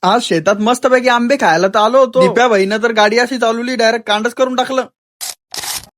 आज शेतात मस्तपैकी आंबे खायला तर आलो होतो. दिप्या भाईनं तर गाडी अशी चालवली, डायरेक्ट कांडच करून टाकलं.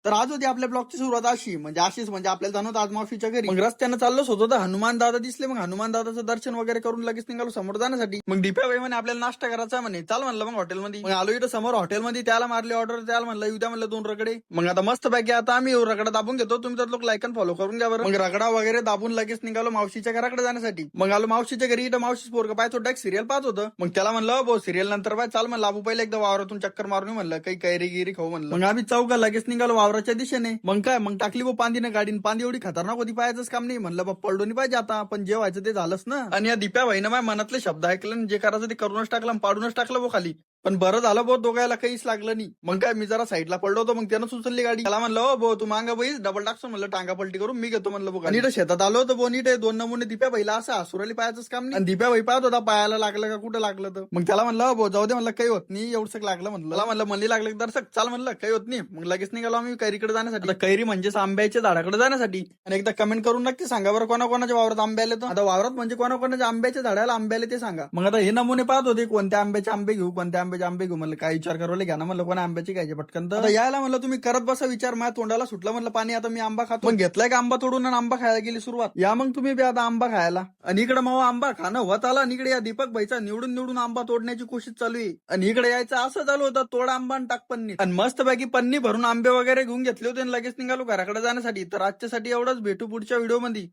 तर आज होती आपल्या ब्लॉगची सुरुवात अशीच म्हणजे आपल्याला जाणवत आज मावशीच्या घरी. मग रस्त्यानं चाललोच होतो तर हनुमान दादा दिसले. मग हनुमान दादाचं दर्शन वगैरे करून लगेच निघालो समोर जाण्यासाठी. मग दीप्या भाई म्हणे आपल्याला नाश्ता करायचा म्हणे, चाल म्हणलं मग हॉटेलमध्ये. मग आलो इथं समोर हॉटेलमध्ये, त्याला मारली ऑर्डर, त्याला म्हणलं उद्या म्हणलं 2 रगडे. मग आता मस्त पैकी आता आम्ही रगडा दाबून घेतो, तुम्ही तर लोक लाईक अँड फॉलो करून घ्या बरं. मग रगडा वगैरे दाबून लगेच निघालो मावशीच्या घराकडे जाण्यासाठी. मग आलो मावशीच्या घरी, इथं मावशीच पोरग पाहत होता, एक सिरियल पाहत होतं. मग त्याला म्हणलं बो सिरियल नंतर पाय, चाल म्हणलं आपण पहिले एकदा वावरातून चक्कर मारून येऊ म्हणलं, काही कैरी गिरी खाऊ म्हणलं. मग आम्ही चौघा लगेच निघालो वावराच्या दिशेने. मग काय मग टाकली वो पांदीनं गाडी, पांदी एवढी खतरनाक होती, पाहायचंच काम नाही. म्हणलं बा पडलो नाही पाहिजे आता, पण जे व्हायचं ते झालंच ना. आणि या दीप्या भाईनं माझ्या मनातले शब्द ऐकलं आणि जे करायचं ते करूनच टाकलं, पाडूनच टाकलं वो खाली. पण बरं झालं भाऊ, दोघायला काहीच लागलं नाही. मग काय मी जरा साईडला पडलो होतो, मग त्यानं उचलली गाडी. त्याला म्हणलं हो भाऊ तू मांगा बैस, डबल टाकतो म्हणलं, टांगा पलटी करून मी घेतो म्हणलं. आणि इथं शेतात आलो होतो, बोनी 2 नमुने दीप्या भाईला असं हसुराली, पायाचंच काम नाही. आणि दीप्या भाई पाहत होता पायाला लागलं का कुठं लागलं तर. मग त्याला म्हणलं भाऊ जाऊ दे म्हणलं, काही होत नाही, एवढंच लागलं म्हणलं. मला म्हणलं मल्ली लागलं दर्शक, चाल म्हणलं काही होत नाही. मग लगेच निघालो आम्ही कैरीकडे जाण्यासाठी. आता कैरी म्हणजे आंब्याच्या झाडाकडे जाण्यासाठी. आणि एकदा कमेंट करून नक्की सांगा बरं कोणाकोणाच्या वावरात आंबे आले. तर आता वावरात म्हणजे कोणाकोणाच्या आंब्याच्या झाडाला आंबे आले ते सांगा. मग आता हे नमुने पाहत होते, कोणत्या आंब्याचे आंबे घेऊ, कोणत्या आंब्याचे आंबे घेऊ. म्हणलं काय विचार करावले घ्या ना म्हणलं, कोणा आंब्याची घ्यायचे पटकन. तर यायला म्हणलं तुम्ही करत बसा विचार, माझ्या तोंडाला सुटलं म्हणलं पाणी. आता मी आंबा खातो. मग घेतलाय का आंबा तोडून आणि आंबा खायला गेली सुरुवात. या मग तुम्ही बी आता आंबा खायला. आणि इकडे मग आंबा खाणं होत आला, आणि इकडे या दीपक भाईचा निवडून आंबा तोडण्याची कोशिश चालू आहे. आणि इकडे यायचं असं चालू होतं, तोड आंबा आणि टाक पन्नी. आणि मस्त पैकी पन्नी भरून आंबे वगैरे घेऊन घेतले होते आणि लगेच निघालो घराकडे जाण्यासाठी. तर आजच्यासाठी एवढंच, भेटू पुढच्या व्हिडिओ मध्ये.